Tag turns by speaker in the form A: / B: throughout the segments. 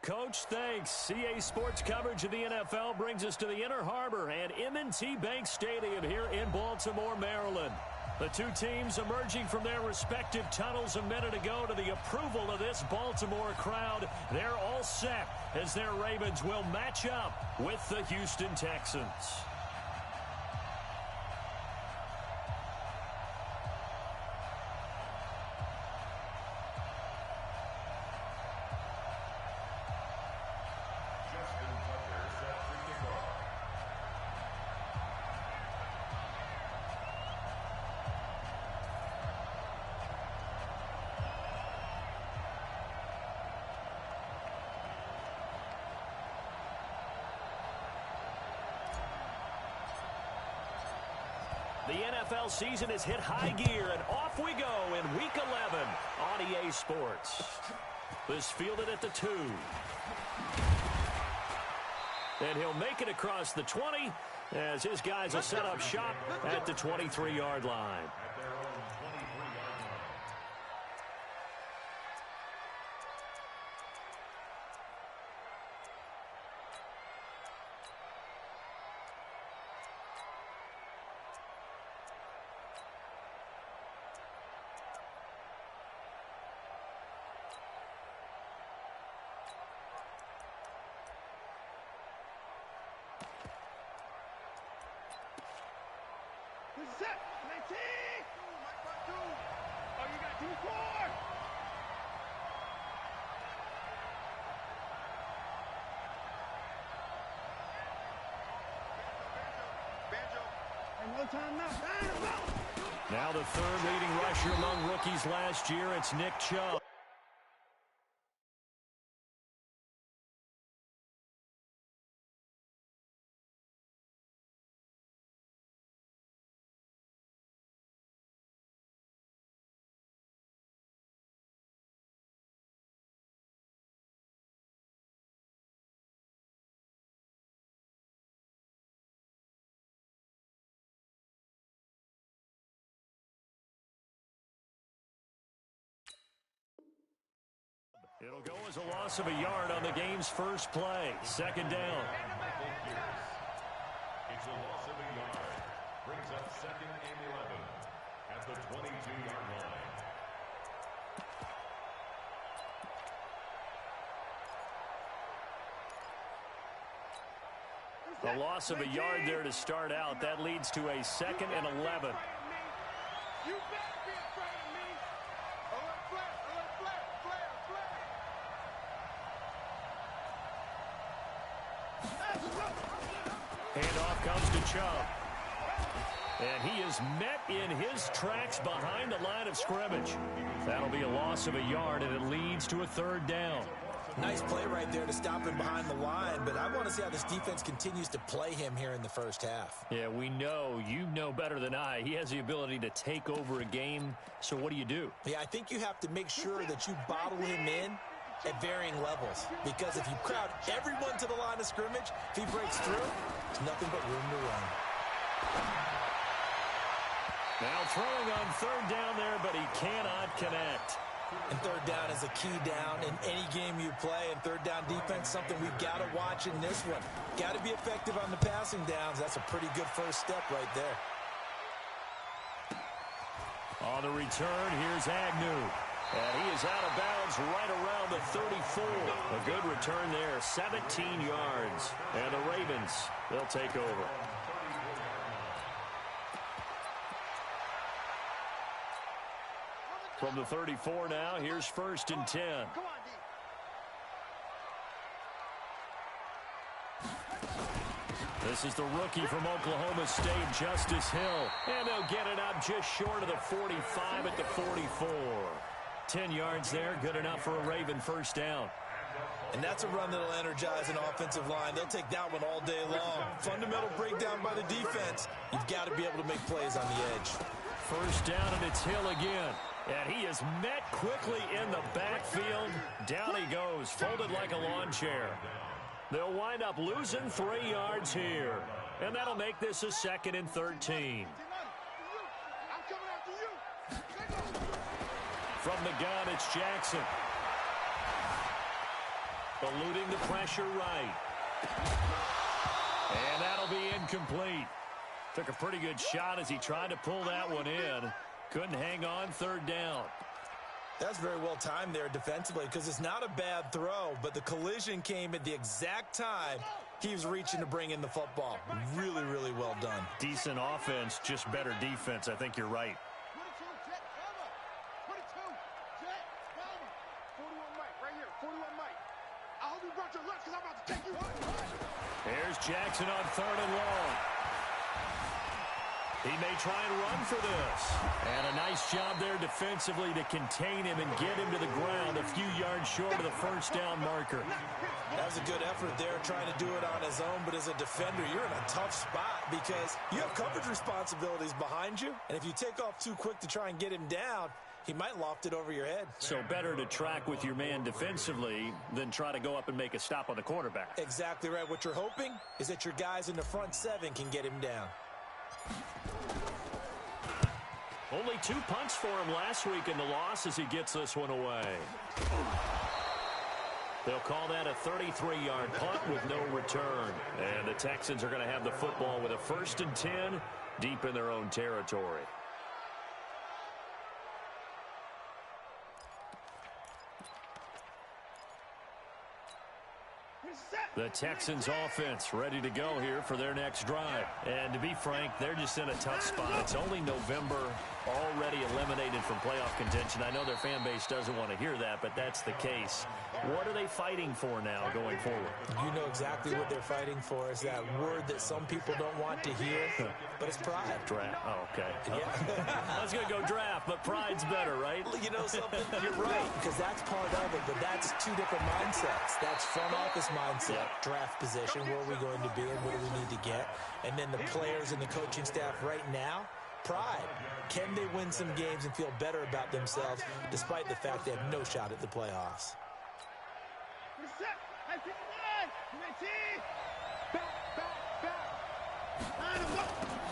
A: Coach. Thanks. CA Sports coverage of the NFL brings us to the Inner Harbor and M&T Bank Stadium here in Baltimore, Maryland. The two teams emerging from their respective tunnels a minute ago to the approval of this Baltimore crowd. They're all set as their Ravens will match up with the Houston Texans. The NFL season has hit high gear, and off we go in Week 11 on EA Sports. This fielded at the 2. And he'll make it across the 20 as his guys will set up shop at the 23-yard line. Now the third leading rusher among rookies last year, it's Nick Chubb. It'll go as a loss of a yard on the game's first play. Second down.
B: It's a loss of a yard. Brings up 2nd and 11 at the 22-yard line.
A: A loss of a yard there to start out. That leads to a 2nd and 11. Handoff comes to Chubb. And he is met in his tracks behind the line of scrimmage. That'll be a loss of a yard, and it leads to a 3rd down.
C: Nice play right there to stop him behind the line, but I want to see how this defense continues to play him here in the first half.
A: Yeah, we know. You know better than I. He has the ability to take over a game, so what do?
C: Yeah, I think you have to make sure that you bottle him in at varying levels, because if you crowd everyone to the line of scrimmage, if he breaks through, there's nothing but room to run.
A: Now throwing on 3rd down there, but he cannot connect.
C: And 3rd down is a key down in any game you play, and 3rd down defense, something we've got to watch in this one. Got to be effective on the passing downs. That's a pretty good first step right there.
A: On the return, here's Agnew. And he is out of bounds right around the 34. A good return there, 17 yards. And the Ravens, they'll take over. From the 34 now, here's 1st and 10. This is the rookie from Oklahoma State, Justice Hill. And they'll get it up just short of the 45 at the 44. 10 yards there, good enough for a Raven 1st down.
C: And that's a run that'll energize an offensive line. They'll take that one all day long. Fundamental breakdown by the defense. You've got to be able to make plays on the edge.
A: 1st down, and it's Hill again. And he is met quickly in the backfield. Down he goes, folded like a lawn chair. They'll wind up losing 3 yards here. And that'll make this a 2nd and 13. From the gun, it's Jackson. eluding the pressure right. And that'll be incomplete. Took a pretty good shot as he tried to pull that one in. Couldn't hang on, third down.
C: That's very well timed there defensively because it's not a bad throw, but the collision came at the exact time he was reaching to bring in the football. Really, really well done.
A: Decent offense, just better defense. I think you're right.
D: 22, jet, cover. 22, jet, cover. 41 Mike, right here, 41 Mike. I hope you brought your lunch because I'm about to take you home.
A: Here's Jackson on third and long. He may try and run for this. And a nice job there defensively to contain him and get him to the ground a few yards short of the first down marker.
C: That was a good effort there trying to do it on his own, but as a defender, you're in a tough spot because you have coverage responsibilities behind you, and if you take off too quick to try and get him down, he might loft it over your head.
A: So better to track with your man defensively than try to go up and make a stop on the quarterback.
C: Exactly right. What you're hoping is that your guys in the front seven can get him down.
A: Only 2 punts for him last week in the loss as he gets this one away. They'll call that a 33-yard punt with no return. And the Texans are going to have the football with a 1st and 10 deep in their own territory. The Texans offense ready to go here for their next drive. And to be frank, they're just in a tough spot. It's only November, already eliminated from playoff contention. I know their fan base doesn't want to hear that, but that's the case. What are they fighting for now going forward?
C: You know exactly what they're fighting for. Is that word that some people don't want to hear, but it's pride.
A: Draft. Oh, okay.
C: Yeah.
A: I was going to go draft, but pride's better, right?
C: You know something? You're right, because that's part of it, but that's two different mindsets. That's front office mindset, draft position, where are we going to be and what do we need to get? And then the players and the coaching staff right now, pride. Can they win some games and feel better about themselves despite the fact they have no shot at the playoffs?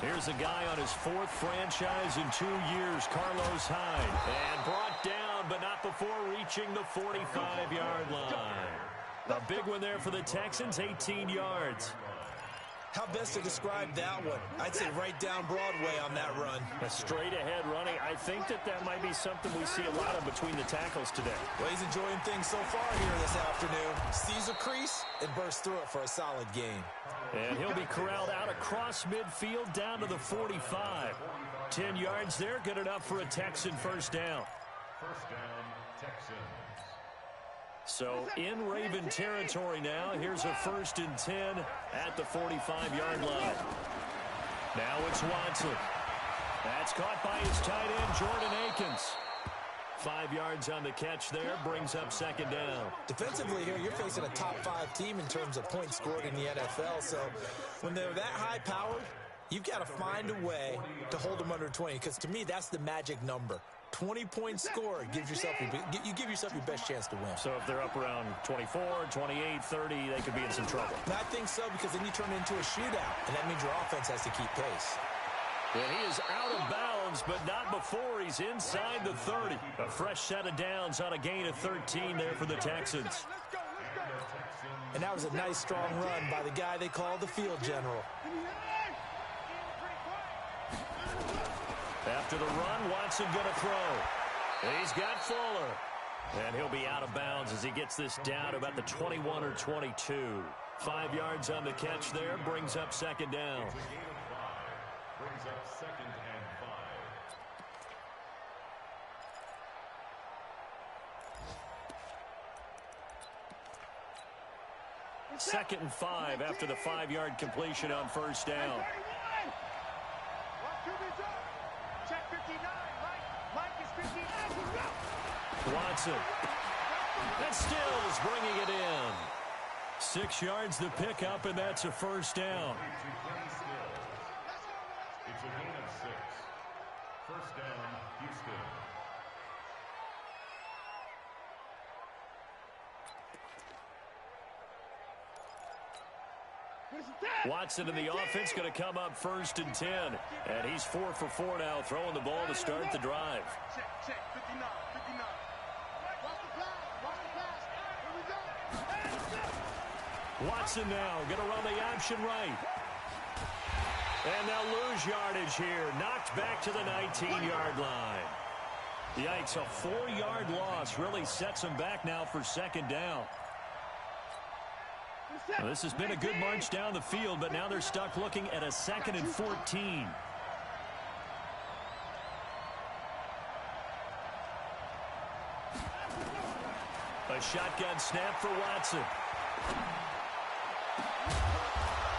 A: Here's a guy on his 4th franchise in 2 years, Carlos Hyde. And brought down, but not before reaching the 45-yard line. A big one there for the Texans, 18 yards.
C: How best to describe that one? I'd say right down Broadway on that run.
A: A straight-ahead running. I think that might be something we see a lot of between the tackles today.
C: Well, he's enjoying things so far here this afternoon. Sees a crease and bursts through it for a solid gain.
A: And he'll be corralled out across midfield down to the 45. 10 yards there, good enough for a Texan first down.
B: First down, Texans.
A: So in Raven territory now. Here's a 1st and 10 at the 45-yard line. Now it's Watson. That's caught by his tight end, Jordan Akins. 5 yards on the catch there, brings up 2nd down.
C: Defensively here, you're facing a top 5 team in terms of points scored in the NFL. So when they're that high-powered, you've got to find a way to hold them under 20. Because to me, that's the magic number. 20 points scored gives yourself you give yourself your best chance to win.
A: So if they're up around 24, 28, 30, they could be in some trouble.
C: And I think so, because then you turn it into a shootout, and that means your offense has to keep pace.
A: And he is out of bounds, but not before he's inside the 30. A fresh set of downs on a gain of 13 there for the Texans.
C: And that was a nice, strong run by the guy they call the field general.
A: After the run, Watson going to throw. He's got Fuller. And he'll be out of bounds as he gets this down to about the 21 or 22. 5 yards on the catch there, brings up 2nd down.
B: Brings up 2nd and 5.
A: 2nd and 5 after the 5-yard completion on first down. Watson. And Stills bringing it in. 6 yards to pick up, and that's a first down.
B: It's a gain of 6. First down, Houston.
A: Watson and the offense going to come up 1st and 10. And he's 4 for 4 now, throwing the ball to start the drive.
D: Check, 59, 59. Watch the pass, watch the pass.
A: Watson now going to run the option right. And they'll lose yardage here. Knocked back to the 19-yard line. Yikes, a 4-yard loss really sets them back now for second down. Well, this has been a good march down the field, but now they're stuck looking at a 2nd and 14. A shotgun snap for Watson.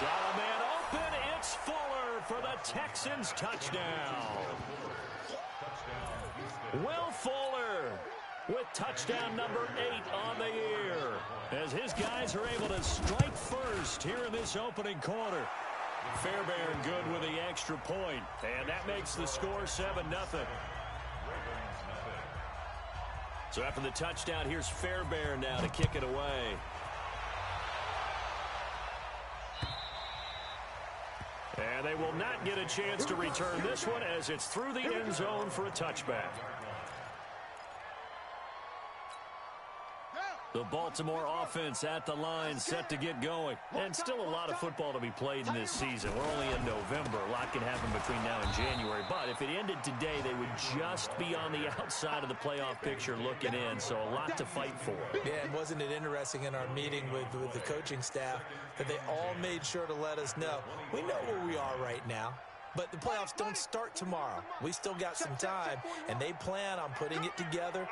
A: Got a man open. It's Fuller for the Texans touchdown. Will Fuller with touchdown number 8 on the year, as his guys are able to strike first here in this opening quarter. Fairbairn good with the extra point, and that makes the score 7-0. So after the touchdown, here's Fairbairn now to kick it away. And they will not get a chance to return this one, as it's through the end zone for a touchback. The Baltimore offense at the line, set to get going. And still a lot of football to be played in this season. We're only in November. A lot can happen between now and January. But if it ended today, they would just be on the outside of the playoff picture looking in. So a lot to fight for.
C: Yeah, and wasn't it interesting in our meeting with the coaching staff that they all made sure to let us know, we know where we are right now, but the playoffs don't start tomorrow. We still got some time, and they plan on putting it together,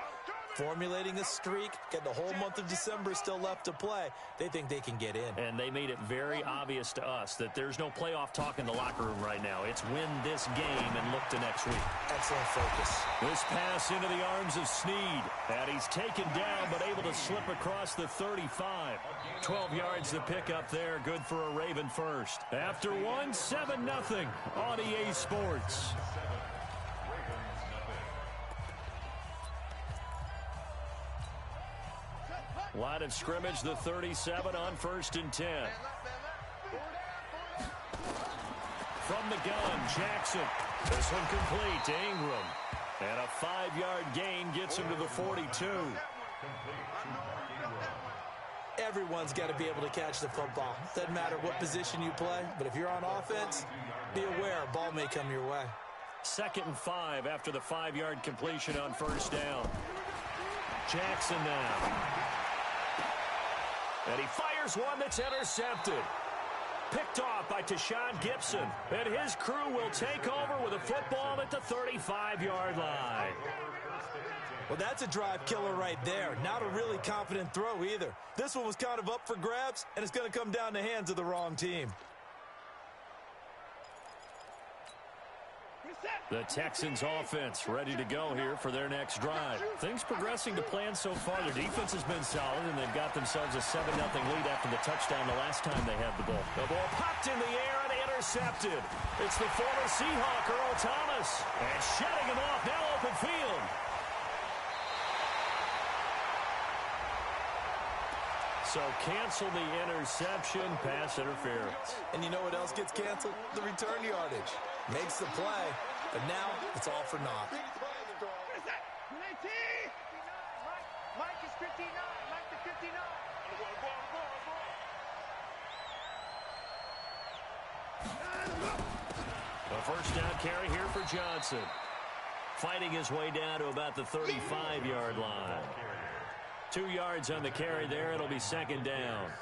C: formulating a streak, got the whole month of December still left to play. They think they can get in.
A: And they made it very obvious to us that there's no playoff talk in the locker room right now. It's win this game and look to next week.
C: Excellent focus.
A: This pass into the arms of Snead. And he's taken down but able to slip across the 35. 12 yards to pick up there. Good for a Raven first. After 7-0 on EA Sports. Line of scrimmage, the 37 on 1st and 10. From the gun, Jackson. This one complete to Ingram. And a 5-yard gain gets him to the 42.
C: Everyone's got to be able to catch the football. Doesn't matter what position you play, but if you're on offense, be aware a ball may come your way.
A: 2nd and 5 after the 5-yard completion on 1st down. Jackson now. And he fires one that's intercepted. Picked off by Tashawn Gibson. And his crew will take over with a football at the 35-yard line.
C: Well, that's a drive killer right there. Not a really confident throw either. This one was kind of up for grabs, and it's going to come down the hands of the wrong team.
A: The Texans offense ready to go here for their next drive. Things progressing to plan so far. Their defense has been solid, and they've got themselves a 7-0 lead after the touchdown the last time they had the ball. The ball popped in the air and intercepted. It's the former Seahawk, Earl Thomas. And shutting him off, now open field. So cancel the interception, pass interference.
C: And you know what else gets canceled? The return yardage. Makes the play, but now it's all for naught.
D: Mike is 59. Mike the 59.
A: A first down carry here for Johnson. Fighting his way down to about the 35-yard line. 2 yards on the carry there. It'll be 2nd down.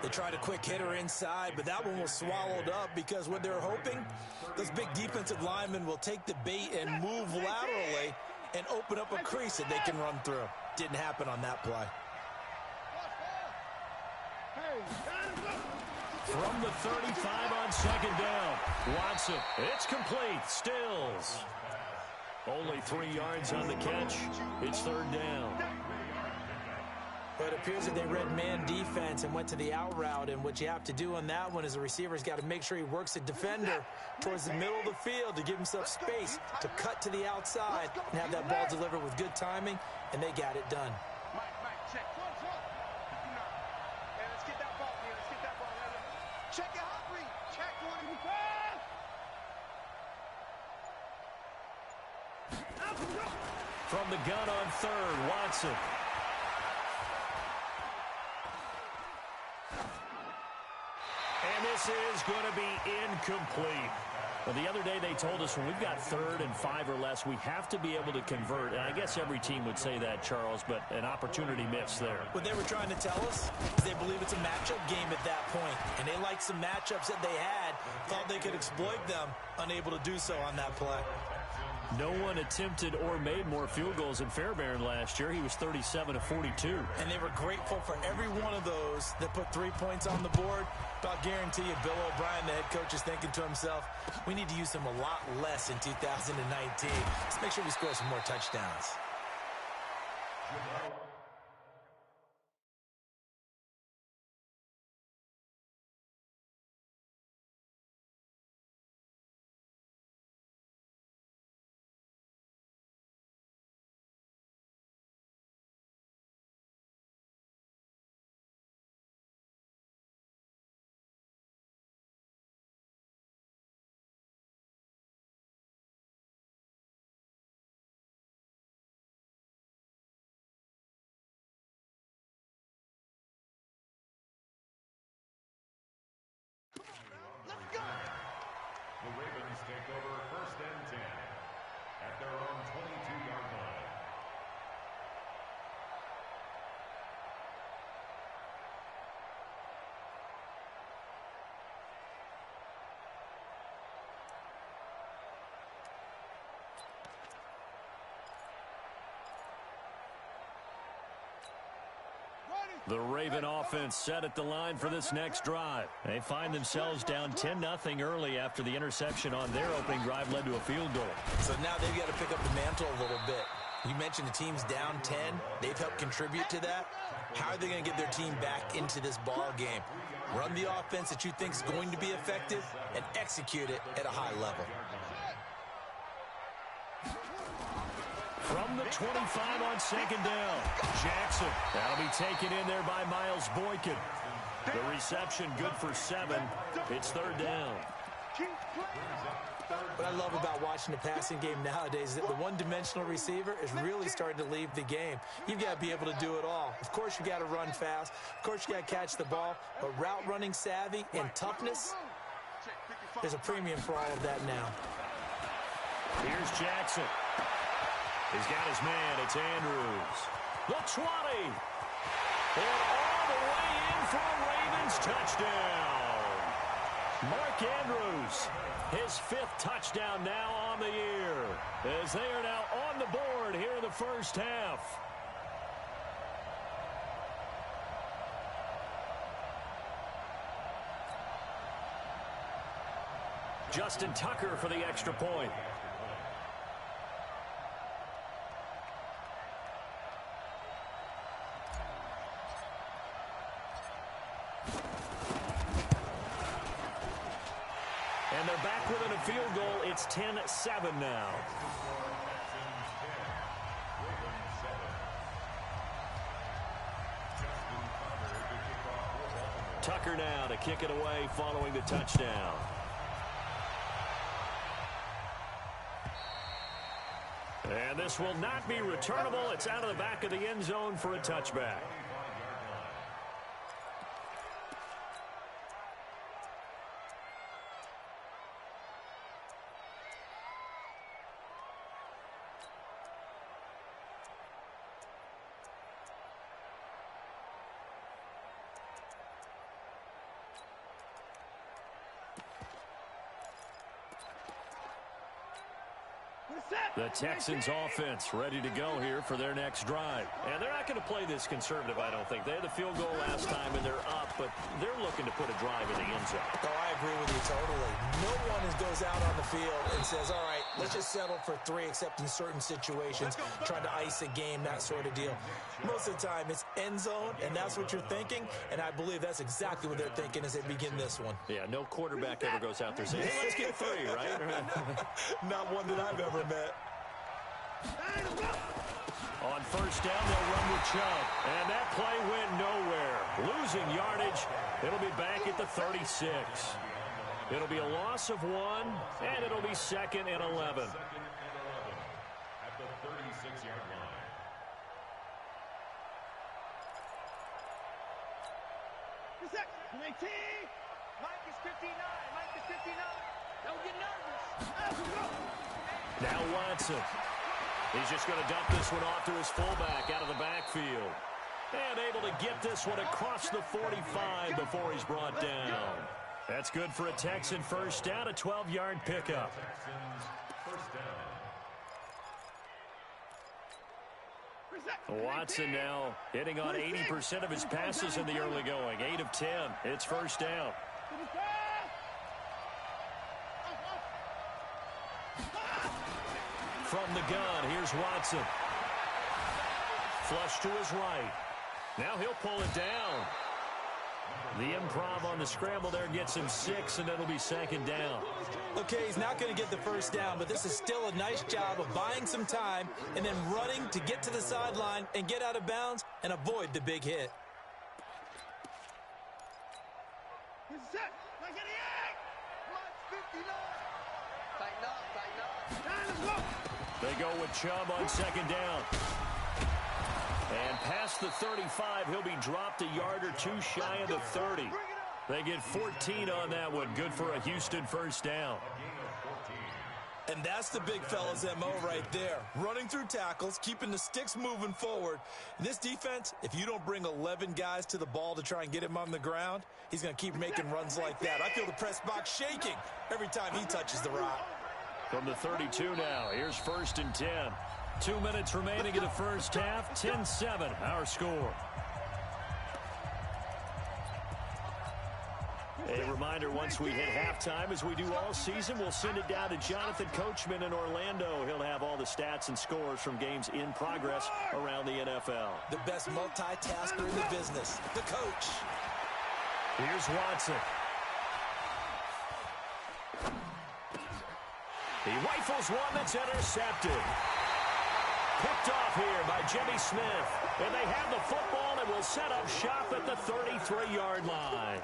C: They tried a quick hitter inside, but that one was swallowed up because what they're hoping, those big defensive linemen will take the bait and move laterally and open up a crease that they can run through. Didn't happen on that play.
A: From the 35 on 2nd down. Watson. It's complete. Stills. Only 3 yards on the catch. It's 3rd down.
C: But it appears that they read man defense and went to the out route, and what you have to do on that one is the receiver's got to make sure he works the defender towards the middle of the field to give himself space to cut to the outside and have that ball delivered with good timing, and they got it done.
D: Mike, check. Let's get that ball here. Let's get that ball. Check it out, Reed. Check one.
A: From the gun on 3rd, Watson. this is going to be incomplete. Well, the other day they told us when we've got 3rd and 5 or less, we have to be able to convert. And I guess every team would say that, Charles, but an opportunity missed there.
C: What they were trying to tell us is they believe it's a matchup game at that point. And they liked some matchups that they had, thought they could exploit them, unable to do so on that play.
A: No one attempted or made more field goals than Fairbairn last year. He was 37 of 42.
C: And they were grateful for every one of those that put 3 points on the board. But I'll guarantee you, Bill O'Brien, the head coach, is thinking to himself, we need to use him a lot less in 2019. Let's make sure we score some more touchdowns.
B: The Ravens take over 1st and 10 at their own 22-yard line.
A: The Raven offense set at the line for this next drive. They find themselves down 10-0 early after the interception on their opening drive led to a field goal.
C: So now they've got to pick up the mantle a little bit. You mentioned the team's down 10. They've helped contribute to that. How are they going to get their team back into this ball game? Run the offense that you think is going to be effective and execute it at a high level.
A: From the 25 on 2nd down, Jackson. That'll be taken in there by Miles Boykin. The reception good for 7. It's 3rd down.
C: What I love about watching the passing game nowadays is that the one-dimensional receiver is really starting to leave the game. You've got to be able to do it all. Of course, you got to run fast. Of course, you got to catch the ball. But route running savvy and toughness, there's a premium for all of that now.
A: Here's Jackson. He's got his man. It's Andrews. The 20. And all the way in for a Ravens touchdown. Mark Andrews, his 5th touchdown now on the year, as they are now on the board here in the first half. Justin Tucker for the extra point. And they're back within a field goal. It's 10-7 now. Tucker now to kick it away following the touchdown. And this will not be returnable. It's out of the back of the end zone for a touchback. The Texans offense ready to go here for their next drive. And they're not going to play this conservative, I don't think. They had the field goal last time, and they're up, but they're looking to put a drive in the end zone.
C: Oh, I agree with you totally. No one goes out on the field and says, all right, let's just settle for 3, except in certain situations, trying to ice a game, that sort of deal. Most of the time, it's end zone, and that's what you're thinking, and I believe that's exactly what they're thinking as they begin this one.
A: Yeah, no quarterback ever goes out there saying, hey, let's get 3, right?
C: Not one that I've ever met.
A: On first down, they'll run with Chubb. And that play went nowhere. Losing yardage. It'll be back at the 36. It'll be a loss of 1, and it'll be 2nd and 11.
B: At the 36-yard line.
D: Mike is 59. Mike is 59. Don't get nervous.
A: Now Watson. He's just going to dump this one off to his fullback out of the backfield. And able to get this one across the 45 before he's brought down. That's good for a Texan first down, a 12-yard pickup. Watson now hitting on 80% of his passes in the early going. 8 of 10. It's first down. From the gun, here's Watson. Flush to his right. Now he'll pull it down. The improv on the scramble there gets him 6, and it'll be second down.
C: Okay, he's not going to get the first down, but this is still a nice job of buying some time and then running to get to the sideline and get out of bounds and avoid the big hit.
A: They go with Chubb on second down. And past the 35, he'll be dropped a yard or two shy of the 30. They get 14 on that one. Good for a Houston first down.
C: And that's the big fella's MO right there. Running through tackles, keeping the sticks moving forward. This defense, if you don't bring 11 guys to the ball to try and get him on the ground, he's going to keep making runs like that. I feel the press box shaking every time he touches the rock.
A: From the 32 now, here's first and 10. 2 minutes remaining in the first half. 10-7, our score. A reminder, once we hit halftime, as we do all season, we'll send it down to Jonathan Coachman in Orlando. He'll have all the stats and scores from games in progress around the NFL.
C: The best multitasker in the business, the coach.
A: Here's Watson. He rifles one that's intercepted. Picked off here by Jimmy Smith. And they have the football and will set up shop at the 33-yard line.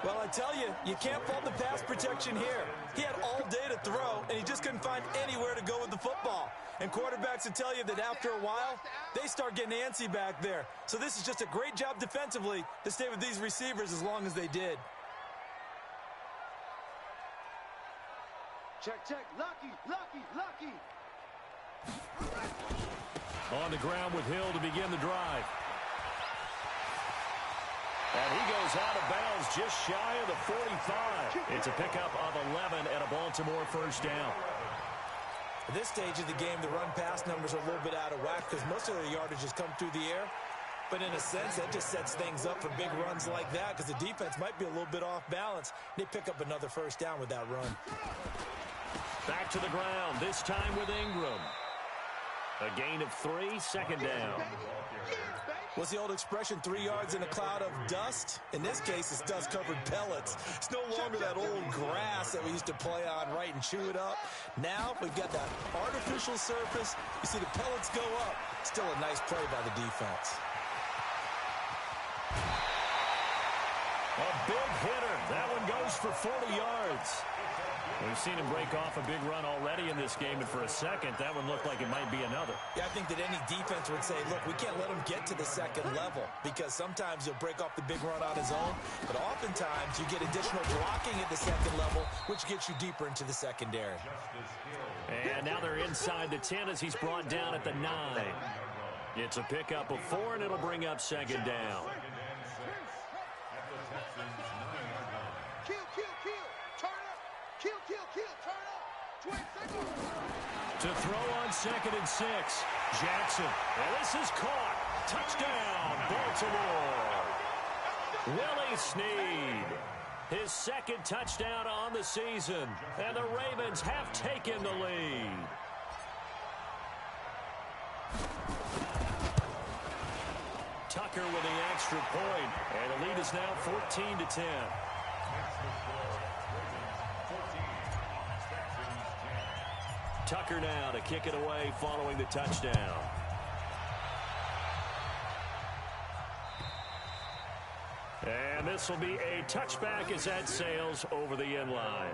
C: Well, I tell you, you can't fault the pass protection here. He had all day to throw, and he just couldn't find anywhere to go with the football. And quarterbacks will tell you that after a while, they start getting antsy back there. So this is just a great job defensively to stay with these receivers as long as they did.
D: Check, check. Lucky, lucky, lucky.
A: On the ground with Hill to begin the drive. And he goes out of bounds just shy of the 45. It's a pickup of 11 and a Baltimore first down.
C: At this stage of the game, the run-pass numbers are a little bit out of whack because most of the yardage has come through the air. But in a sense, that just sets things up for big runs like that because the defense might be a little bit off balance. They pick up another first down with that run.
A: Back to the ground, this time with Ingram. A gain of 3, second down.
C: What's the old expression, 3 yards in a cloud of dust? In this case, it's dust-covered pellets. It's no longer that old grass that we used to play on, right, and chew it up. Now we've got that artificial surface. You see the pellets go up. Still a nice play by the defense.
A: A big hitter. That one goes for 40 yards. We've seen him break off a big run already in this game, and for a second, that one looked like it might be another.
C: Yeah, I think that any defense would say, look, we can't let him get to the second level because sometimes he'll break off the big run on his own, but oftentimes you get additional blocking at the second level, which gets you deeper into the secondary.
A: And now they're inside the 10 as he's brought down at the 9. It's a pickup of 4, and it'll bring up second down. To throw on second and 6. Jackson. And this is caught. Touchdown, Baltimore. Willie Snead. His second touchdown on the season. And the Ravens have taken the lead. Tucker with the extra point. And the lead is now 14-10. Tucker now to kick it away following the touchdown. And this will be a touchback as that sails over the end line.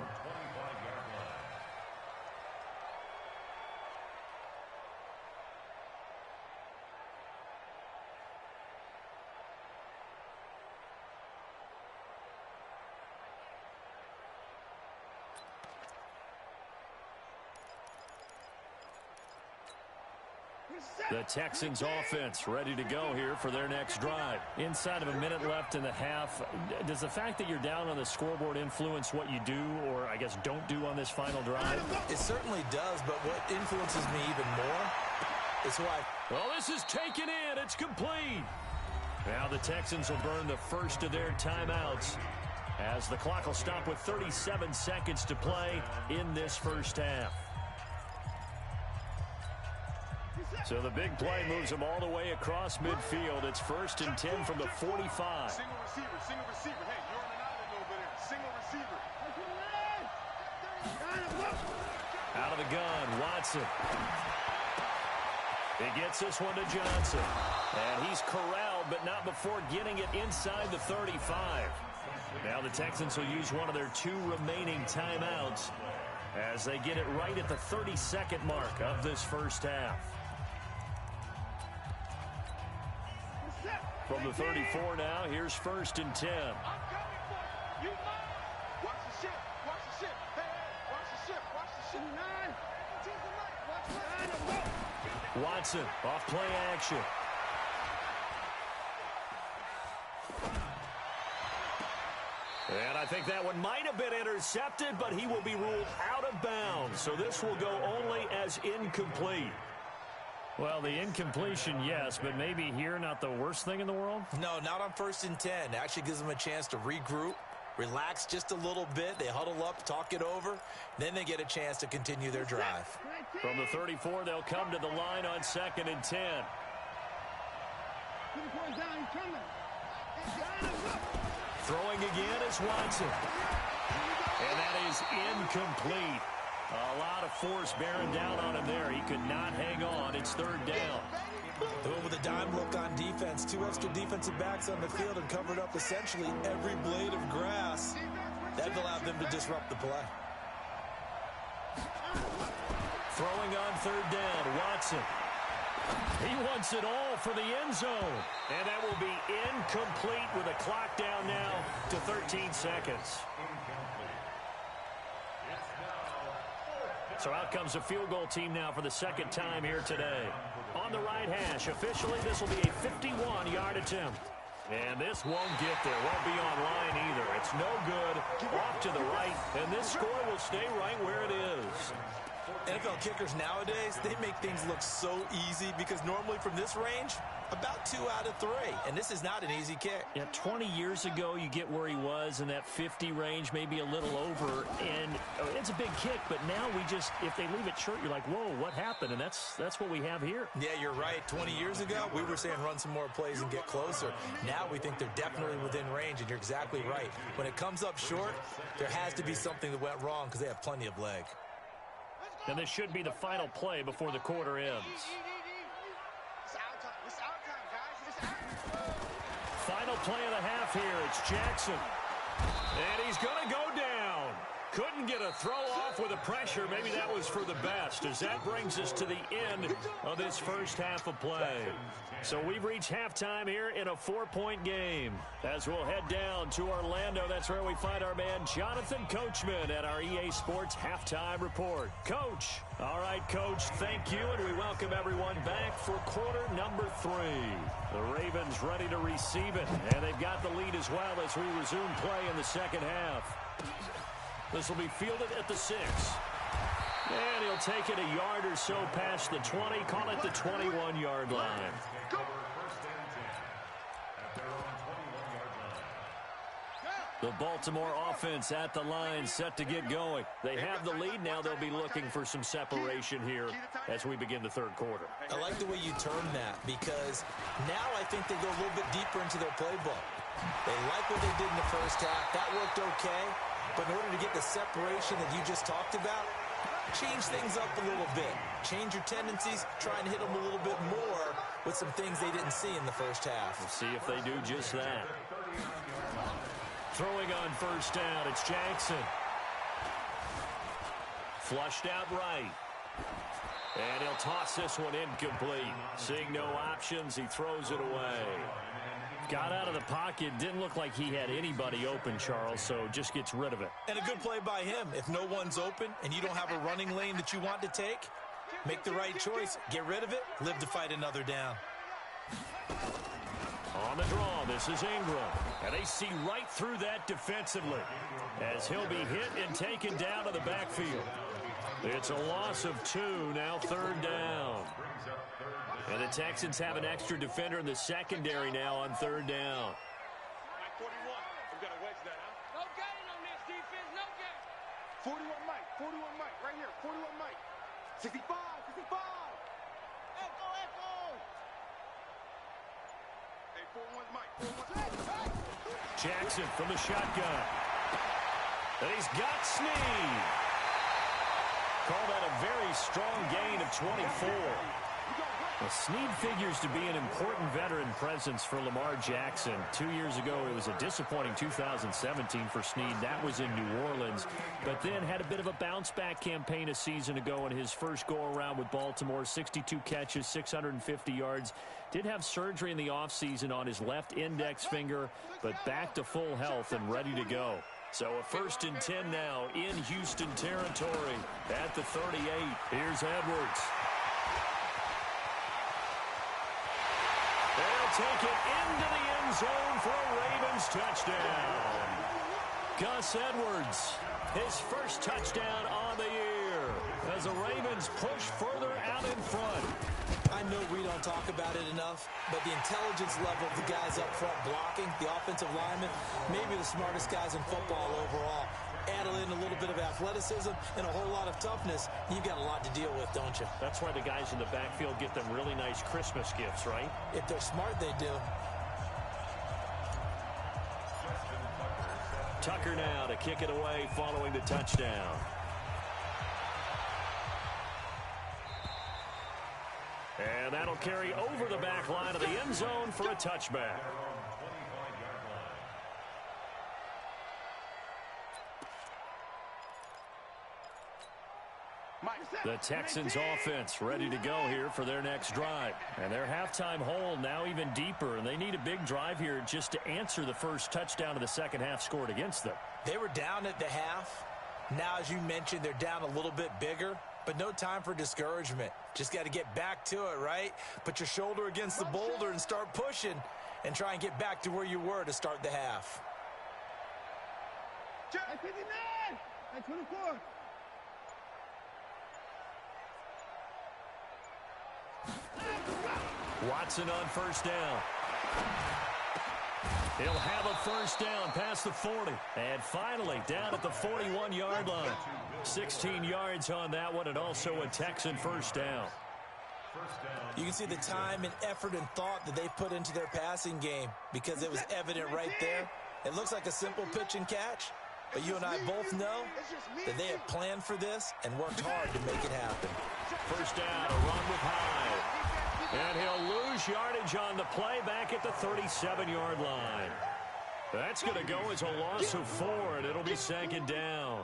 A: The Texans offense ready to go here for their next drive. Inside of a minute left in the half, does the fact that you're down on the scoreboard influence what you do, or I guess don't do on this final drive?
C: It certainly does, but what influences me even more is why.
A: Well, this is taken in. It's complete. Now the Texans will burn the first of their timeouts as the clock will stop with 37 seconds to play in this first half. So the big play moves them all the way across midfield. It's 1st and 10 from the 45.
D: Single receiver, single receiver. Hey, you're on an island over there. Single receiver.
A: Out of the gun, Watson. He gets this one to Johnson. And he's corralled, but not before getting it inside the 35. Now the Texans will use one of their 2 remaining timeouts as they get it right at the 32nd mark of this first half. From the 34 now, here's 1st and 10.
D: I'm coming for you. You mind? Watch the ship. Watch the ship. Hey, watch the ship. Watch the ship. 9.
A: Watson off play action. And I think that one might have been intercepted, but he will be ruled out of bounds. So this will go only as incomplete. Well, the incompletion, yes, but maybe here not the worst thing in the world?
C: No, not on 1st and 10. It actually gives them a chance to regroup, relax just a little bit. They huddle up, talk it over. Then they get a chance to continue their drive.
A: From the 34, they'll come to the line on 2nd and 10. Throwing again is Watson. And that is incomplete. A lot of force bearing down on him there. He could not hang on. It's 3rd down.
C: They went with a dime look on defense. 2 extra defensive backs on the field and covered up essentially every blade of grass. That allowed them to disrupt the play.
A: Throwing on 3rd down, Watson. He wants it all for the end zone. And that will be incomplete with a clock down now to 13 seconds. So out comes a field goal team now for the 2nd time here today. On the right hash, officially this will be a 51-yard attempt. And this won't get there, won't be on line either. It's no good, off to the right, and this score will stay right where it is.
C: NFL kickers nowadays, they make things look so easy because normally from this range, about 2 out of 3. And this is not an easy kick.
A: Yeah, 20 years ago, you get where he was in that 50 range, maybe a little over. And it's a big kick, but now we just, if they leave it short, you're like, whoa, what happened? And that's what we have here.
C: Yeah, you're right. 20 years ago, we were saying run some more plays and get closer. Now we think they're definitely within range, and you're exactly right. When it comes up short, there has to be something that went wrong because they have plenty of leg.
A: And this should be the final play before the quarter ends. Final play of the half here. It's Jackson. And he's going to go down. Couldn't get a throw off with the pressure. Maybe that was for the best, as that brings us to the end of this first half of play. So we've reached halftime here in a 4-point game. As we'll head down to Orlando, that's where we find our man Jonathan Coachman at our EA Sports Halftime Report. Coach. All right, Coach, thank you, and we welcome everyone back for quarter number 3. The Ravens ready to receive it, and they've got the lead as well as we resume play in the second half. This will be fielded at the 6. And he'll take it a yard or so past the 20, call it the 21-yard line. The Baltimore offense at the line, set to get going. They have the lead. Now they'll be looking for some separation here as we begin the third quarter.
C: I like the way you term that, because now I think they go a little bit deeper into their playbook. They like what they did in the first half. That worked okay. But in order to get the separation that you just talked about, change things up a little bit. Change your tendencies, try and hit them a little bit more with some things they didn't see in the first half.
A: We'll see if they do just that. Throwing on first down, it's Jackson. Flushed out right. And he'll toss this one incomplete. Seeing no options, he throws it away. Got out of the pocket, didn't look like he had anybody open, Charles, so just gets rid of it.
C: And a good play by him. If no one's open and you don't have a running lane that you want to take, Make the right choice. Get rid of it. Live to fight another down.
A: On the draw, this is Ingram. And they see right through that defensively as he'll be hit and taken down to the backfield. It's a loss of 2, now 3rd down. And the Texans have an extra defender in the secondary now on 3rd down.
D: 41. I'm going to wedge that out. No gain on this defense, no gain. 41 Mike, right here, 41 Mike. 65. Echo. Hey, 41 Mike, 41.
A: Jackson from the shotgun. And he's got Snead. Call that a very strong gain of 24. Well, Snead figures to be an important veteran presence for Lamar Jackson. 2 years ago, it was a disappointing 2017 for Snead. That was in New Orleans. But then had a bit of a bounce-back campaign a season ago in his first go-around with Baltimore. 62 catches, 650 yards. Did have surgery in the offseason on his left index finger, but back to full health and ready to go. So a 1st and 10 now in Houston territory at the 38. Here's Edwards. They'll take it into the end zone for a Ravens touchdown. Gus Edwards, his first touchdown on the year as the Ravens push further out in front.
C: I know we don't talk about it enough, but the intelligence level of the guys up front blocking, the offensive linemen, maybe the smartest guys in football overall. Add in a little bit of athleticism and a whole lot of toughness, you've got a lot to deal with, don't you?
A: That's why the guys in the backfield get them really nice Christmas gifts, right?
C: If they're smart, they do.
A: Tucker now to kick it away following the touchdown. And that'll carry over the back line of the end zone for a touchback. The Texans offense ready to go here for their next drive. And their halftime hole now even deeper, and they need a big drive here just to answer the first touchdown of the second half scored against them.
C: They were down at the half. Now, as you mentioned, they're down a little bit bigger, but no time for discouragement. Just got to get back to it, right? Put your shoulder against the boulder and start pushing and try and get back to where you were to start the half.
D: 59! 24!
A: Watson on first down. He'll have a first down past the 40. And finally down at the 41-yard line. 16 yards on that one, and also a Texan first down.
C: You can see the time and effort and thought that they put into their passing game because it was evident right there. It looks like a simple pitch and catch, but you and I both know that they had planned for this and worked hard to make it happen.
A: First down, a run with Hyde. And he'll lose yardage on the play back at the 37-yard line. That's going to go as a loss of 4, and it'll be second down.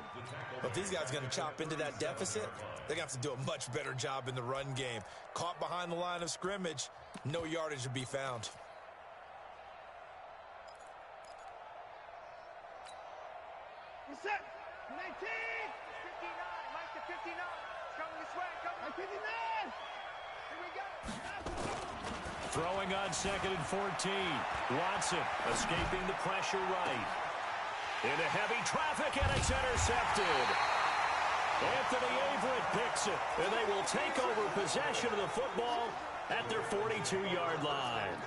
C: But if these guys are going to chop into that deficit, they're going to have to do a much better job in the run game. Caught behind the line of scrimmage, no yardage to be found.
D: What's that? 19! 59! Mike to 59! It's coming this way, coming. 59! Here we go!
A: Throwing on second and 14. Watson escaping the pressure right. Into heavy traffic, and it's intercepted. Anthony Averett picks it, and they will take over possession of the football at their 42-yard line.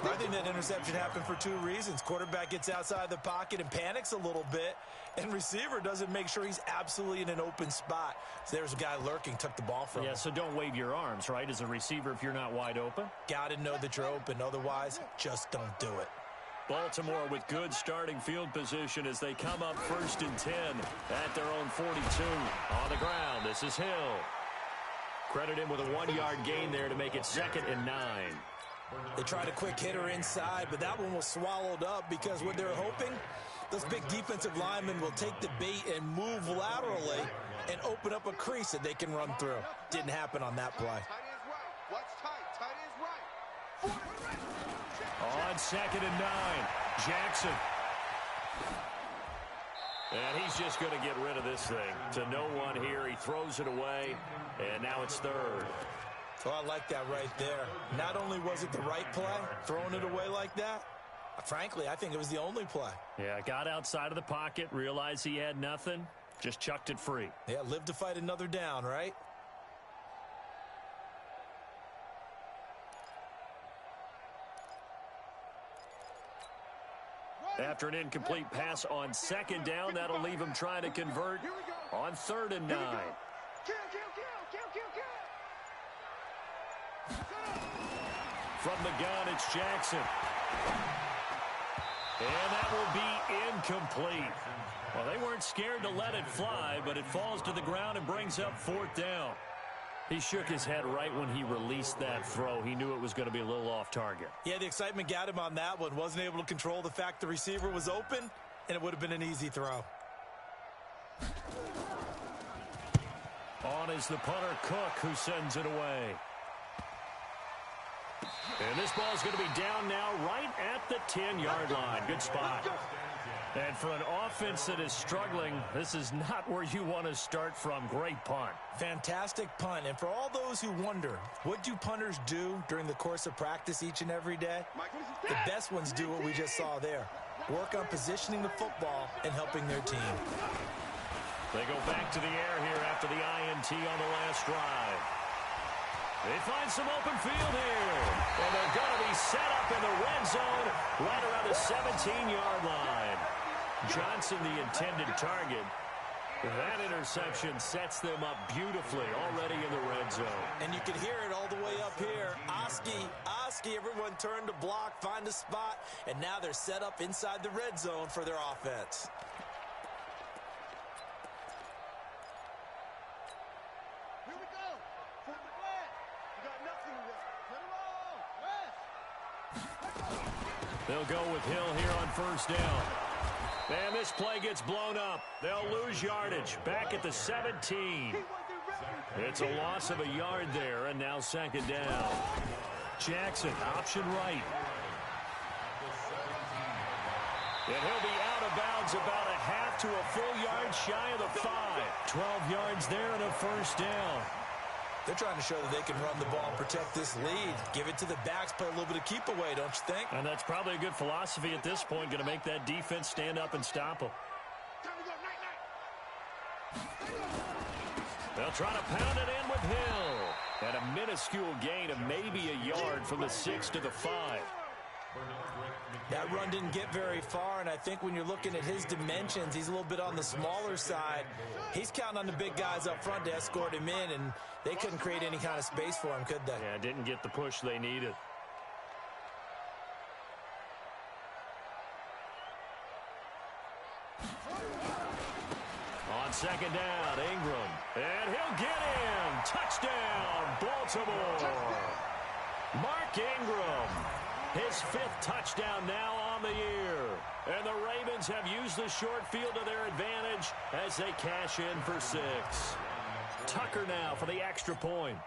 C: I think that interception happened for 2 reasons. Quarterback gets outside the pocket and panics a little bit, and receiver doesn't make sure he's absolutely in an open spot. So there's a guy lurking, took the ball from him.
A: Yeah, so don't wave your arms, right, as a receiver if you're not wide open.
C: Got to know that you're open. Otherwise, just don't do it.
A: Baltimore with good starting field position as they come up first and 10 at their own 42. On the ground, this is Hill. Credit him with a 1-yard gain there to make it 2nd and 9.
C: They tried a quick hitter inside, but that one was swallowed up because what they're hoping, those big defensive linemen will take the bait and move laterally and open up a crease that they can run through. Didn't happen on that play.
D: Tight end's right. Watch tight. Tight end's right.
A: On 2nd and 9, Jackson. And he's just going to get rid of this thing. To no one here, he throws it away, and now it's third.
C: Well, I like that right there. Not only was it the right play, throwing it away like that, frankly, I think it was the only play.
A: Yeah, got outside of the pocket, realized he had nothing, just chucked it free.
C: Yeah, live to fight another down, right?
A: After an incomplete pass on second down, that'll leave him trying to convert on 3rd and 9. From the gun, it's Jackson. And that will be incomplete. Well, they weren't scared to let it fly, but it falls to the ground and brings up 4th down. He shook his head right when he released that throw. He knew it was going to be a little off target.
C: Yeah, the excitement got him on that one. Wasn't able to control the fact the receiver was open, and it would have been an easy throw.
A: On is the punter, Cook, who sends it away. And this ball is going to be down now right at the 10-yard line. Good spot. And for an offense that is struggling, this is not where you want to start from. Great punt.
C: Fantastic punt. And for all those who wonder, what do punters do during the course of practice each and every day? The best ones do what we just saw there. Work on positioning the football and helping their team.
A: They go back to the air here after the INT on the last drive. They find some open field here. And they're going to be set up in the red zone right around the 17-yard line. Johnson, the intended target. That interception sets them up beautifully already in the red zone.
C: And you can hear it all the way up here. Oski, everyone turned to block, find a spot, and now they're set up inside the red zone for their offense.
D: Here we go. Flip the flag. You got nothing to risk. Let it roll. Rest.
A: They'll go with Hill here on 1st down. And this play gets blown up. They'll lose yardage. Back at the 17. It's a loss of a yard there, and now 2nd down. Jackson, option right. And he'll be out of bounds about a half to a full yard shy of the 5. 12 yards there and a 1st down.
C: They're trying to show that they can run the ball and protect this lead. Give it to the backs, play a little bit of keep away, don't you think?
A: And that's probably a good philosophy at this point, going to make that defense stand up and stop them. They'll try to pound it in with Hill. And a minuscule gain of maybe a yard from the 6 to the 5.
C: That run didn't get very far, and I think when you're looking at his dimensions, he's a little bit on the smaller side. He's counting on the big guys up front to escort him in, and they couldn't create any kind of space for him, could they?
A: Yeah, didn't get the push they needed. On 2nd down, Ingram. And he'll get in. Touchdown, Baltimore. Mark Ingram. His 5th touchdown now on the year. And the Ravens have used the short field to their advantage as they cash in for 6. Tucker now for the extra point.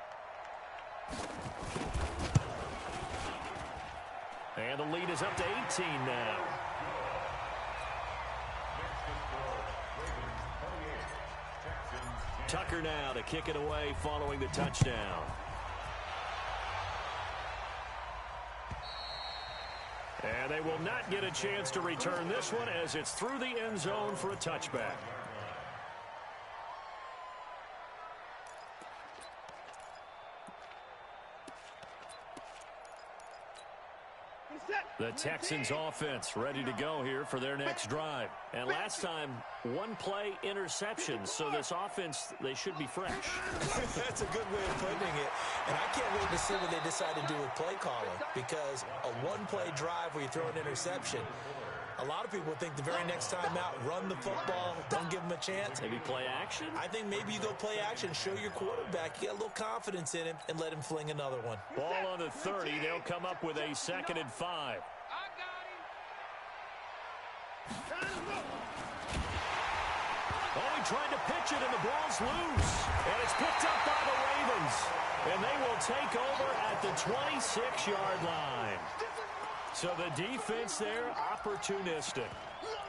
A: And the lead is up to 18 now. Tucker now to kick it away following the touchdown. And they will not get a chance to return this one as it's through the end zone for a touchback. The Texans offense ready to go here for their next drive. And last time, 1 play interception. So this offense, they should be fresh.
C: That's a good way of putting it. And I can't wait to see what they decide to do with play calling. Because a 1-play drive where you throw an interception, a lot of people think the very next time out, run the football, don't give them a chance.
A: Maybe play action?
C: I think maybe you go play action, show your quarterback, you got a little confidence in him, and let him fling another one.
A: Ball on the 30. They'll come up with a 2nd and 5. Oh, he tried to pitch it, and the ball's loose. And it's picked up by the Ravens. And they will take over at the 26-yard line. So the defense there, opportunistic.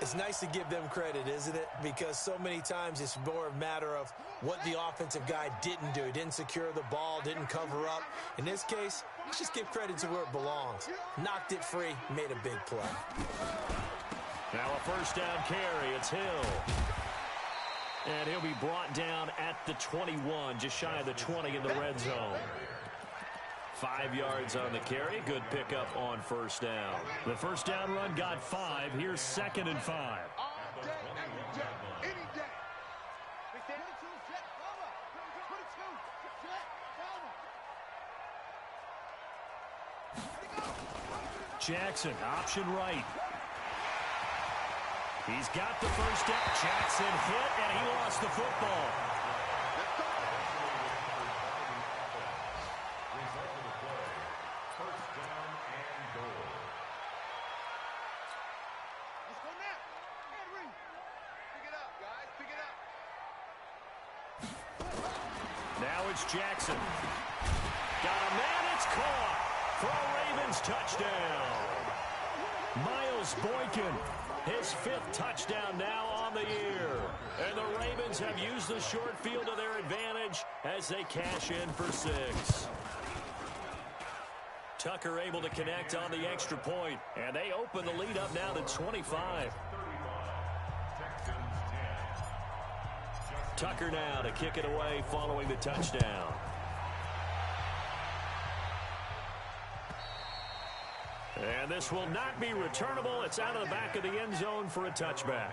C: It's nice to give them credit, isn't it? Because so many times it's more a matter of what the offensive guy didn't do. He didn't secure the ball, didn't cover up. In this case, let's just give credit to where it belongs. Knocked it free, made a big play.
A: Now a first down carry. It's Hill. And he'll be brought down at the 21, just shy of the 20 in the red zone. 5 yards on the carry. Good pickup on first down. The first down run got 5. Here's 2nd and 5.
D: All day, every day, any day.
A: Jackson, option right. He's got the first down. Jackson hit, and he lost the football. Now it's Jackson. Got a man, it's caught for a Ravens touchdown. Miles Boykin, his 5th touchdown now on the year. And the Ravens have used the short field to their advantage as they cash in for 6. Tucker able to connect on the extra point, and they open the lead up now to 25. Tucker now to kick it away following the touchdown. And this will not be returnable. It's out of the back of the end zone for a touchback.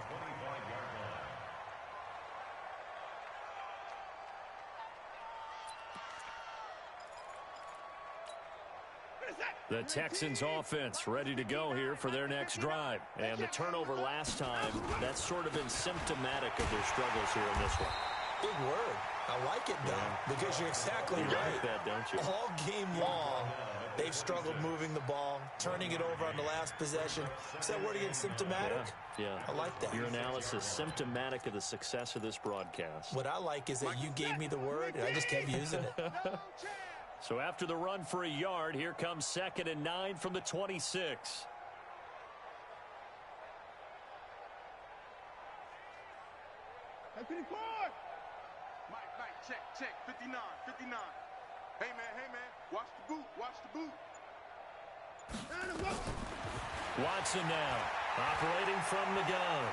A: The Texans offense ready to go here for their next drive. And the turnover last time, that's sort of been symptomatic of their struggles here in this one.
C: Big word. I like it, though, because you're exactly right.
A: You like that, don't you?
C: All game long, they've struggled moving the ball, turning it over on the last possession. Is that word again, symptomatic?
A: Yeah.
C: I like that.
A: Your analysis, symptomatic of the success of this broadcast.
C: What I like is that you gave me the word, and I just kept using it.
A: So after the run for a yard, here comes 2nd and 9 from the 26.
D: Mike, check, 59. Hey, man, watch the boot.
A: Watson now, operating from the gun.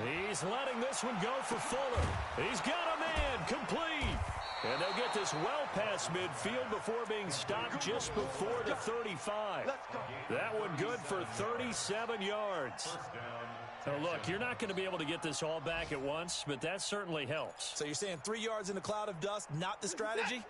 A: He's letting this one go for Fuller. He's got a man, complete. And they'll get this well past midfield before being stopped just before the 35. That one good for 37 yards. Now, look, you're not going to be able to get this all back at once, but that certainly helps.
C: So you're saying 3 yards in a cloud of dust, not the strategy?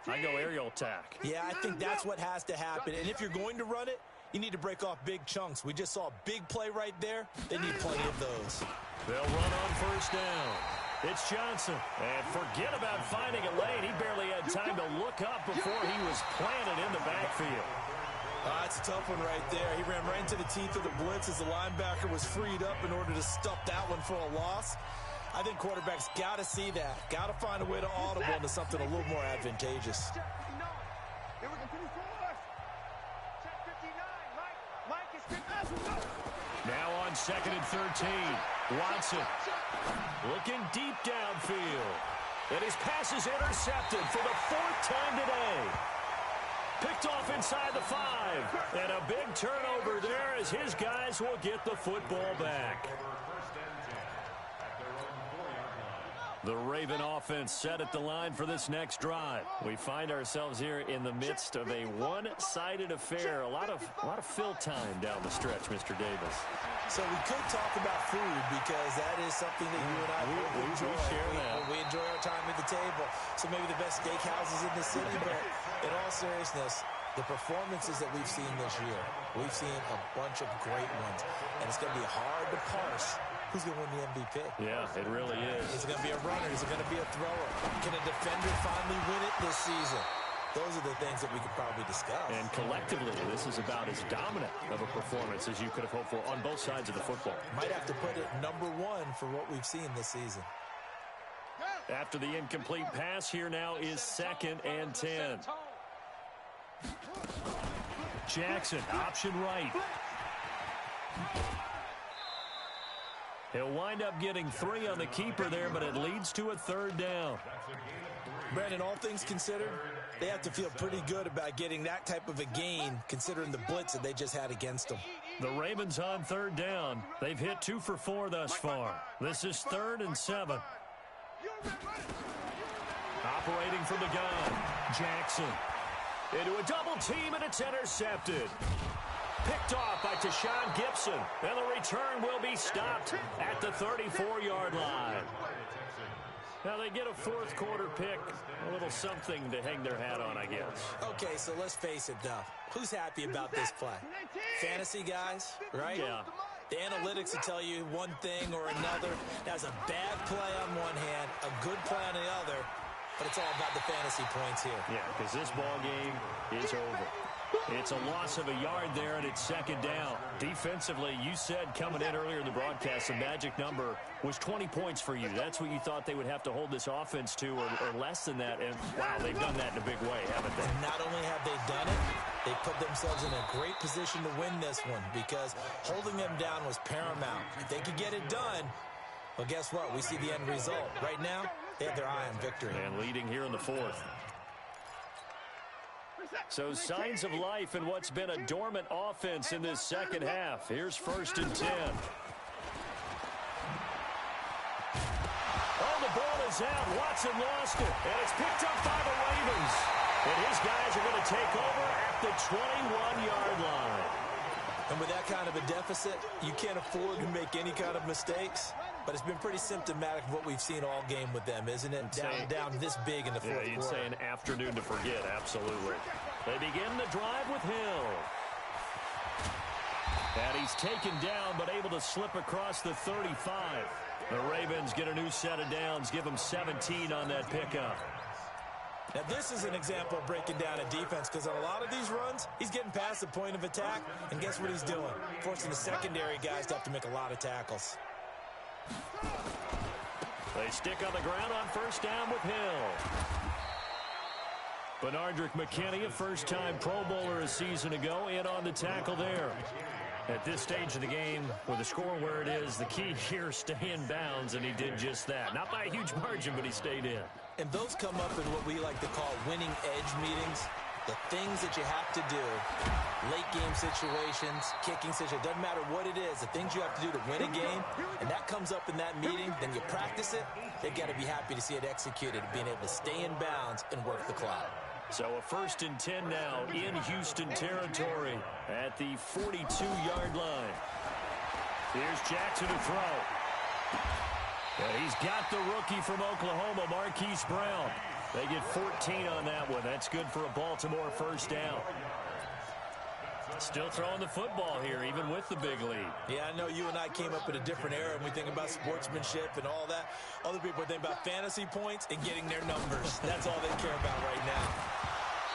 A: I go aerial attack.
C: Yeah, I think that's what has to happen. And if you're going to run it, you need to break off big chunks. We just saw a big play right there. They need plenty of those.
A: They'll run on first down. It's Johnson. And forget about finding a lane. He barely had time to look up before he was planted in the backfield.
C: That's a tough one right there. He ran right into the teeth of the blitz as the linebacker was freed up in order to stuff that one for a loss. I think quarterbacks got to see that. Got to find a way to audible into something a little more advantageous.
A: Now on 2nd and 13. Watson looking deep downfield. And his pass is intercepted for the 4th time today. Picked off inside the 5. And a big turnover there as his guys will get the football back. The Raven offense set at the line for this next drive. We find ourselves here in the midst of a one-sided affair. A lot of fill time down the stretch, Mr. Davis.
C: So we could talk about food because that is something that you and I enjoy.
A: We share that.
C: We enjoy our time at the table. So maybe the best steakhouses in the city, but in all seriousness, the performances that we've seen this year, we've seen a bunch of great ones, and it's going to be hard to parse who's going to win the MVP.
A: Yeah, it really is.
C: Is it going to be a runner? Is it going to be a thrower? Can a defender finally win it this season? Those are the things that we could probably discuss.
A: And collectively, this is about as dominant of a performance as you could have hoped for on both sides of the football.
C: Might have to put it number 1 for what we've seen this season.
A: After the incomplete pass, here now is 2nd and 10. Jackson, option right. He'll wind up getting 3 on the keeper there, but it leads to a 3rd down.
C: Brandon, all things considered, they have to feel pretty good about getting that type of a gain considering the blitz that they just had against them.
A: The Ravens on 3rd down. They've hit 2 for 4 thus far. This is 3rd and 7. Operating from the gun, Jackson. Into a double team, and it's intercepted. Picked off by Tashawn Gibson, and the return will be stopped at the 34-yard line. Now they get a 4th quarter pick, a little something to hang their hat on, I guess.
C: Okay, so let's face it, though. Who's happy about this play? Fantasy guys, right?
A: Yeah.
C: The analytics will tell you one thing or another. That's a bad play on one hand, a good play on the other, but it's all about the fantasy points here.
A: Yeah, because this ball game is over. It's a loss of a yard there, and it's 2nd down. Defensively, you said coming in earlier in the broadcast, the magic number was 20 points for you. That's what you thought they would have to hold this offense to, or less than that. And, wow, they've done that in a big way, haven't they?
C: Not only have they done it, they put themselves in a great position to win this one because holding them down was paramount. If they could get it done, well, guess what? We see the end result. Right now, they have their eye on victory.
A: And leading here in the 4th. So signs of life in what's been a dormant offense in this 2nd half. Here's 1st and 10. Oh, the ball is out. Watson lost it. And it's picked up by the Ravens. And his guys are going to take over at the 21-yard line.
C: And with that kind of a deficit, you can't afford to make any kind of mistakes. But it's been pretty symptomatic of what we've seen all game with them, isn't it? Down this big in the 4th quarter.
A: Yeah, you'd say an afternoon to forget, absolutely. They begin the drive with Hill. And he's taken down, but able to slip across the 35. The Ravens get a new set of downs, give them 17 on that pickup.
C: Now, this is an example of breaking down a defense because on a lot of these runs, he's getting past the point of attack, and guess what he's doing? Forcing the secondary guys to have to make a lot of tackles.
A: They stick on the ground on 1st down with Hill. Benardrick McKinney, a first-time Pro Bowler a season ago, in on the tackle there. At this stage of the game, with the score where it is, the key here, stay in bounds, and he did just that. Not by a huge margin, but he stayed in.
C: And those come up in what we like to call winning edge meetings. The things that you have to do, late game situations, kicking situations, doesn't matter what it is, the things you have to do to win a game, and that comes up in that meeting, then you practice it, they've got to be happy to see it executed, being able to stay in bounds and work the clock.
A: So a 1st and 10 now in Houston territory at the 42-yard line. Here's Jackson to throw. And he's got the rookie from Oklahoma, Marquise Brown. They get 14 on that one. That's good for a Baltimore 1st down. Still throwing the football here, even with the big lead.
C: Yeah, I know you and I came up in a different era, and we think about sportsmanship and all that. Other people think about fantasy points and getting their numbers. That's all they care about right now.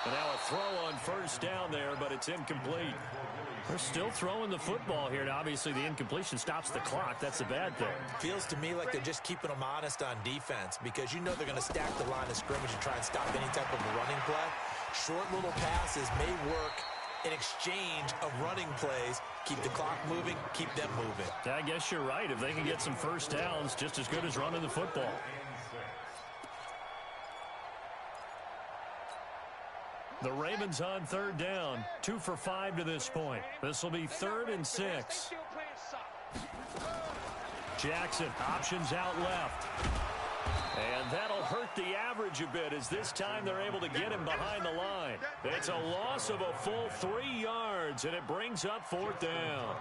A: And now a throw on 1st down there, but it's incomplete. They're still throwing the football here. Now, obviously, the incompletion stops the clock. That's a bad thing.
C: Feels to me like they're just keeping them honest on defense because you know they're going to stack the line of scrimmage and try and stop any type of a running play. Short little passes may work in exchange of running plays. Keep the clock moving, keep them moving.
A: I guess you're right. If they can get some 1st downs, just as good as running the football. The Ravens on 3rd down, 2 for 5 to this point. This will be 3rd and 6. Jackson, options out left. And that'll hurt the average a bit as this time they're able to get him behind the line. It's a loss of a full 3 yards, and it brings up 4th down.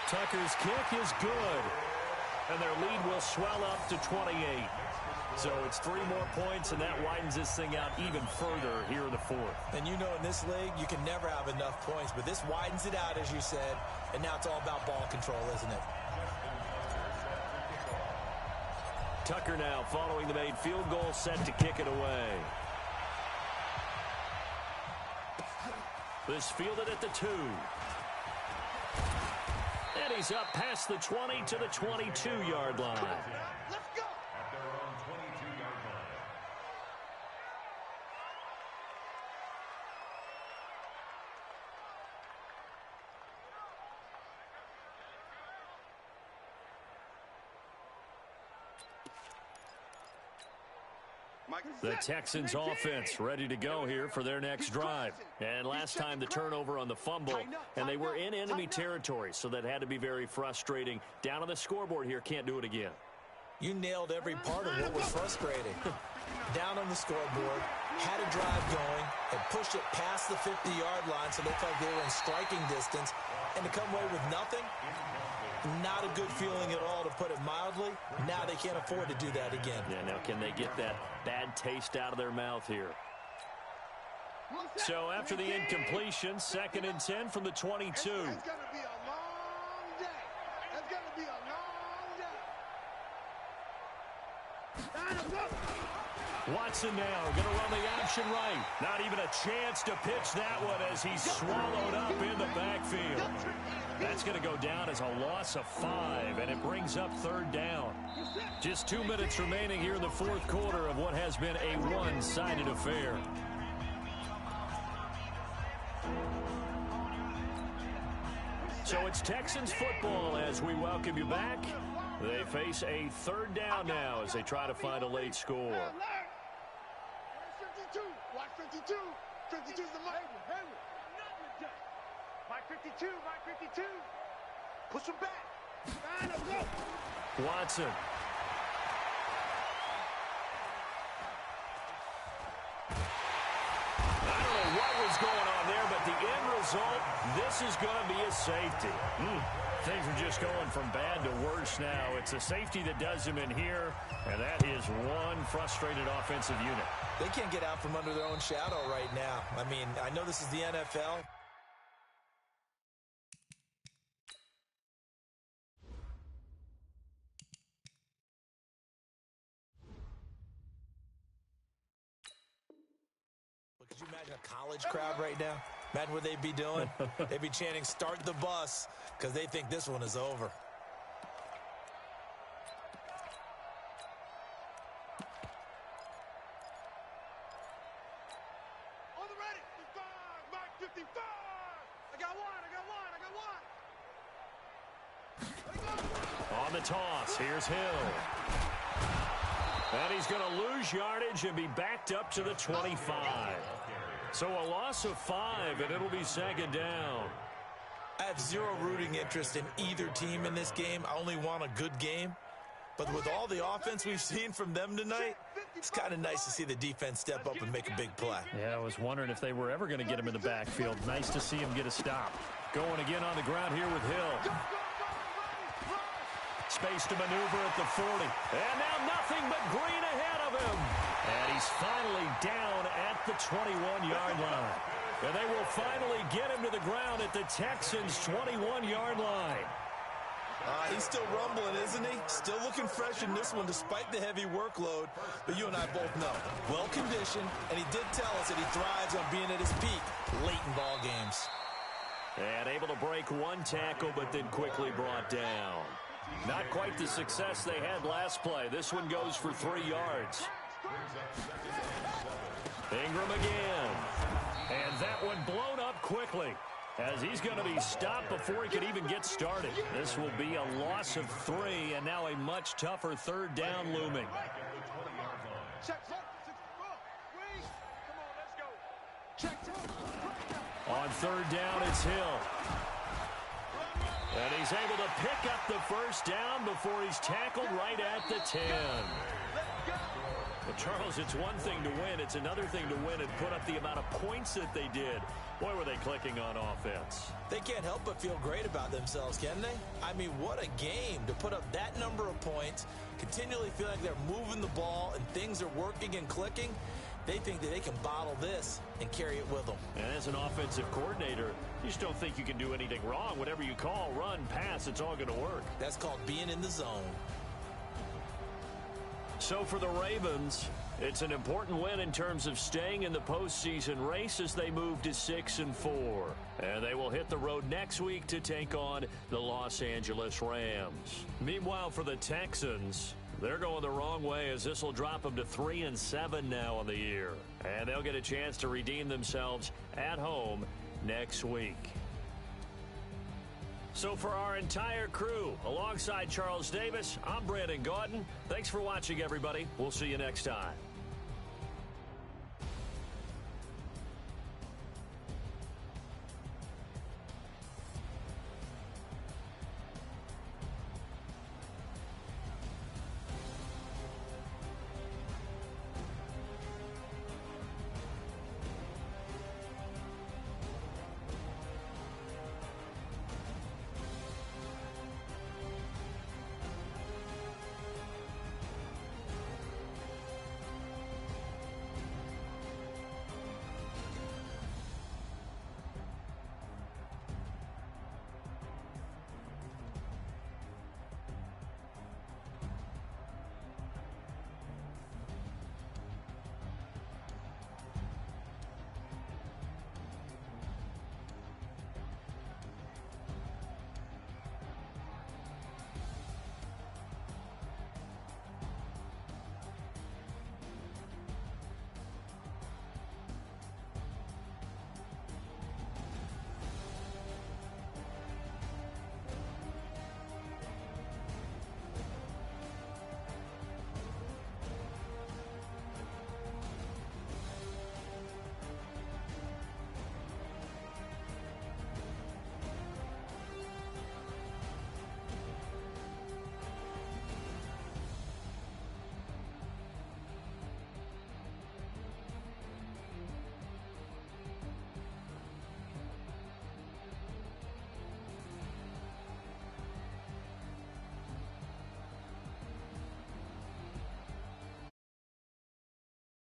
A: Tucker's kick is good. And their lead will swell up to 28. So it's 3 more points, and that widens this thing out even further here in the 4th.
C: And you know in this league, you can never have enough points, but this widens it out, as you said, and now it's all about ball control, isn't it?
A: Tucker now following the made field goal, set to kick it away. This fielded at the 2. And he's up past the 20 to the 22-yard line.
B: At their own 22-yard line.
A: The Texans offense ready to go here for their next drive. And last time the turnover on the fumble, and they were in enemy territory, so that had to be very frustrating. Down on the scoreboard here, can't do it again.
C: You nailed every part of what was frustrating. Down on the scoreboard, had a drive going, and pushed it past the 50-yard line so they felt they were in striking distance, and to come away with nothing, not a good feeling at all, to put it mildly. Now they can't afford to do that again.
A: Yeah, now can they get that bad taste out of their mouth here? So after the incompletion, 2nd and 10 from the 22.
D: It's going to be a long day. It's going to be a long day.
A: Watson now going to run the option right. Not even a chance to pitch that one as he's swallowed up in the backfield. That's going to go down as a loss of 5, and it brings up 3rd down. Just 2 minutes remaining here in the 4th quarter of what has been a one-sided affair. So it's Texans football as we welcome you back. They face a 3rd down now as they try to find a late score.
D: 52. Watch 52. 52 is the mark. Mike 52. Mike 52. Push him back. Let's go.
A: Watson. I don't know what was going on there, but the end result, this is going to be a safety. Things are just going from bad to worse now. It's a safety that does him in here, and that is one frustrated offensive unit.
C: They can't get out from under their own shadow right now. I mean, I know this is the NFL. Could you imagine a college crowd right now? Imagine what they'd be doing. They'd be chanting, "Start the bus," because they think this one is over.
D: On the ready. 55. Mike 55. I got one.
A: On the toss, here's Hill. And he's going to lose yardage and be backed up to the 25. So a loss of 5, and it'll be 2nd down.
C: I have zero rooting interest in either team in this game. I only want a good game. But with all the offense we've seen from them tonight, it's kind of nice to see the defense step up and make a big play.
A: Yeah, I was wondering if they were ever going to get him in the backfield. Nice to see him get a stop. Going again on the ground here with Hill. Space to maneuver at the 40. And now nothing but green ahead of him. And he's finally down at the 21-yard line. And they will finally get him to the ground at the Texans' 21-yard line.
C: He's still rumbling, isn't he? Still looking fresh in this one despite the heavy workload. But you and I both know, well-conditioned, and he did tell us that he thrives on being at his peak late in ball games.
A: And able to break one tackle, but then quickly brought down. Not quite the success they had last play. This one goes for 3 yards. Ingram again. And that one blown up quickly as he's going to be stopped before he could even get started. This will be a loss of 3, and now a much tougher 3rd down looming. On 3rd down, it's Hill. And he's able to pick up the 1st down before he's tackled right at the 10. Well, Charles, it's one thing to win. It's another thing to win and put up the amount of points that they did. Boy, were they clicking on offense.
C: They can't help but feel great about themselves, can they? I mean, what a game to put up that number of points, continually feel like they're moving the ball and things are working and clicking. They think that they can bottle this and carry it with them.
A: And as an offensive coordinator, you just don't think you can do anything wrong. Whatever you call, run, pass, it's all going to work.
C: That's called being in the zone.
A: So for the Ravens, it's an important win in terms of staying in the postseason race as they move to 6-4. And they will hit the road next week to take on the Los Angeles Rams. Meanwhile, for the Texans, they're going the wrong way as this will drop them to 3-7 now on the year. And they'll get a chance to redeem themselves at home next week. So for our entire crew, alongside Charles Davis, I'm Brandon Gaudin. Thanks for watching, everybody. We'll see you next time.